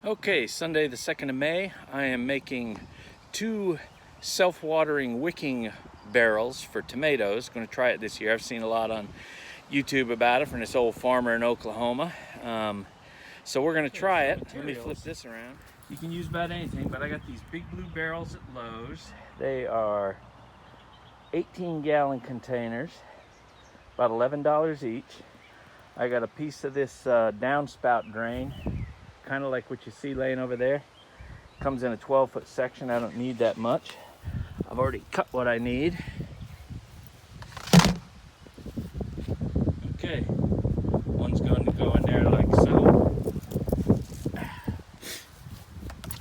Okay, Sunday the 2nd of May, I am making 2 self-watering wicking barrels for tomatoes. Going to try it this year. I've seen a lot on YouTube about it from this old farmer in Oklahoma. So we're going to try it. Let me flip this around. You can use about anything, but I got these big blue barrels at Lowe's. They are 18-gallon containers, about $11 each. I got a piece of this downspout drain, kind of like what you see laying over there. Comes in a 12-foot section. I don't need that much. I've already cut what I need. Okay, one's going to go in there like so.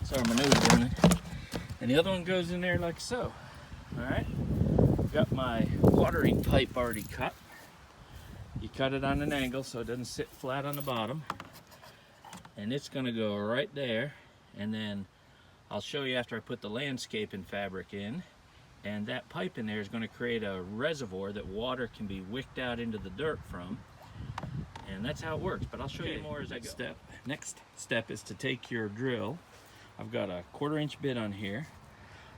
Sorry, my nose is running. And the other one goes in there like so. All right, got my watering pipe already cut. You cut it on an angle so it doesn't sit flat on the bottom. And it's going to go right there, and then I'll show you after I put the landscaping fabric in, and that pipe in there is going to create a reservoir that water can be wicked out into the dirt from, and that's how it works, but I'll show you more as I go. Next step is to take your drill. I've got a 1/4 inch bit on here.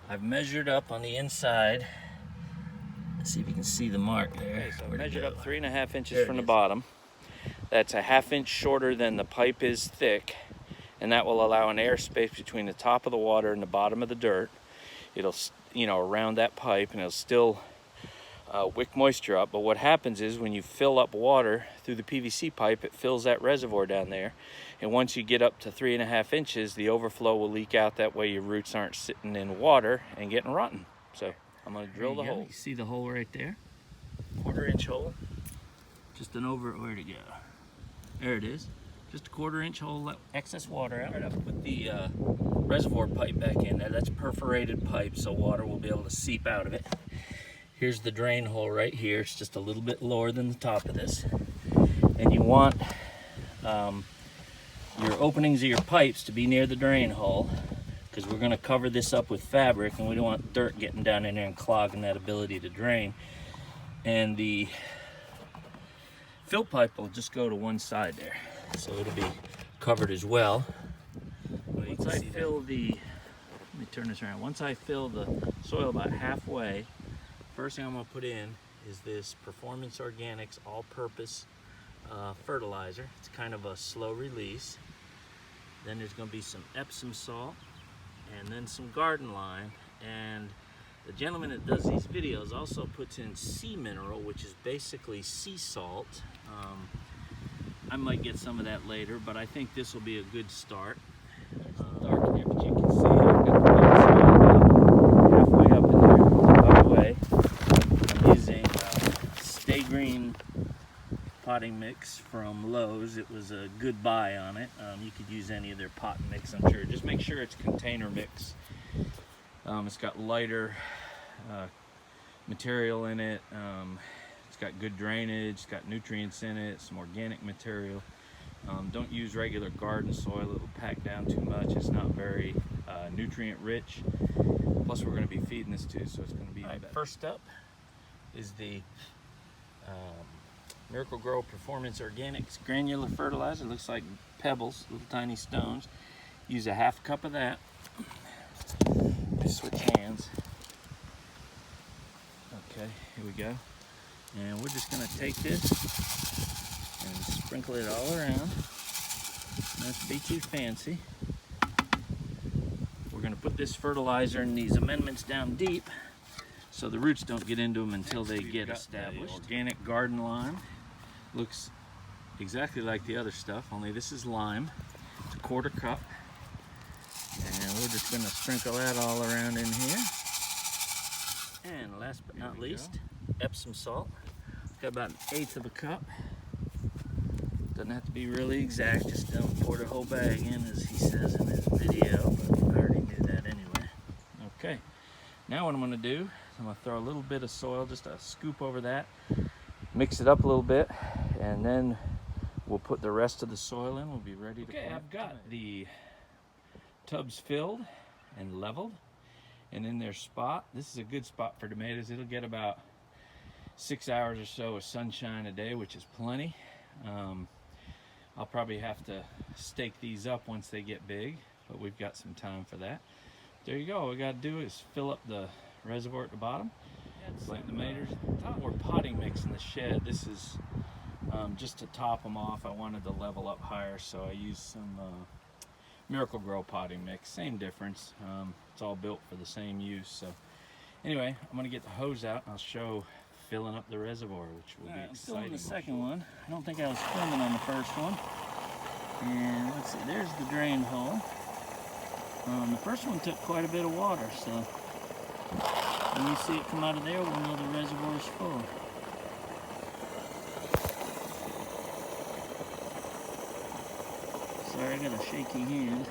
I've measured up on the inside. Let's see if you can see the mark there. Okay, so I measured up 3.5 inches from the bottom. That's a 1/2 inch shorter than the pipe is thick, and that will allow an airspace between the top of the water and the bottom of the dirt. It'll, around that pipe, and it'll still wick moisture up. But what happens is when you fill up water through the PVC pipe, it fills that reservoir down there. And once you get up to 3.5 inches, the overflow will leak out. That way your roots aren't sitting in water and getting rotten. So I'm going to drill the hole. You see the hole right there? 1/4 inch hole. Just an where'd it go? There it is. Just a 1/4 inch hole, let excess water out. I'll put the reservoir pipe back in there. That's perforated pipe, so water will be able to seep out of it. Here's the drain hole right here. It's just a little bit lower than the top of this. And you want your openings of your pipes to be near the drain hole, because we're going to cover this up with fabric, and we don't want dirt getting down in there and clogging that ability to drain. And the fill pipe will just go to one side there, so it'll be covered as well. Once I fill the, let me turn this around. Once I fill the soil about halfway, first thing I'm going to put in is this Performance Organics all-purpose fertilizer. It's kind of a slow release. Then there's going to be some Epsom salt, and then some garden lime. And the gentleman that does these videos also puts in sea mineral, which is basically sea salt. I might get some of that later, but I think this will be a good start. Dark in there, but you can see I've got the soil halfway up in there. By the way, I'm using Stay Green potting mix from Lowe's. It was a good buy on it. You could use any of their pot mix, I'm sure. Just make sure it's container mix. It's got lighter material in it. It's got good drainage, it's got nutrients in it, some organic material. Don't use regular garden soil, it'll pack down too much. It's not very nutrient rich. Plus we're going to be feeding this too, so it's going to be better. First up is the Miracle Grow Performance Organics granular fertilizer. It looks like pebbles, little tiny stones. Use a 1/2 cup of that. Switch hands. Okay, here we go. And we're just going to take this and sprinkle it all around. Not to be too fancy. We're going to put this fertilizer and these amendments down deep so the roots don't get into them until they get established. Organic garden lime. Looks exactly like the other stuff, only this is lime. It's a 1/4 cup. And we're just going to sprinkle that all around in here. And last but not least, Epsom salt. Got about 1/8 of a cup. Doesn't have to be really exact, just don't pour the whole bag in as he says in his video, but I already knew that anyway. Okay, now what I'm going to do is I'm going to throw a little bit of soil, just a scoop over that, mix it up a little bit, and then we'll put the rest of the soil in. We'll be ready to plant. I've got the tubs filled and leveled and in their spot. This is a good spot for tomatoes. It'll get about 6 hours or so of sunshine a day, which is plenty. I'll probably have to stake these up once they get big, but we've got some time for that. There you go. All we got to do is fill up the reservoir at the bottom. Plant tomatoes. More potting mix in the shed. This is just to top them off. I wanted to level up higher, so I used some Miracle Grow potting mix. Same difference. It's all built for the same use. So anyway, I'm gonna get the hose out and I'll show filling up the reservoir, which will be exciting. I'm filling the second one. I don't think I was filming on the first one. And let's see, there's the drain hole. The first one took quite a bit of water, so when you see it come out of there, we'll know the reservoir is full. Sorry, I got a shaky hand.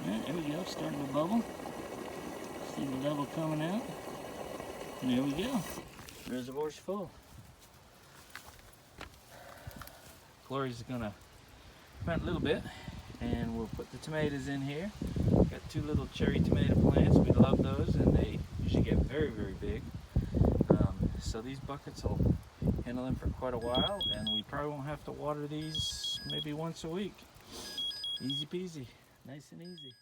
Alright, there we go, starting to bubble. See the level coming out. And there we go. Reservoir's full. Glory's gonna plant a little bit and we'll put the tomatoes in here. Got 2 little cherry tomato plants. We love those and they usually get very, very big. So these buckets will handle them for quite a while, and we probably won't have to water these maybe once a week. Easy peasy, nice and easy.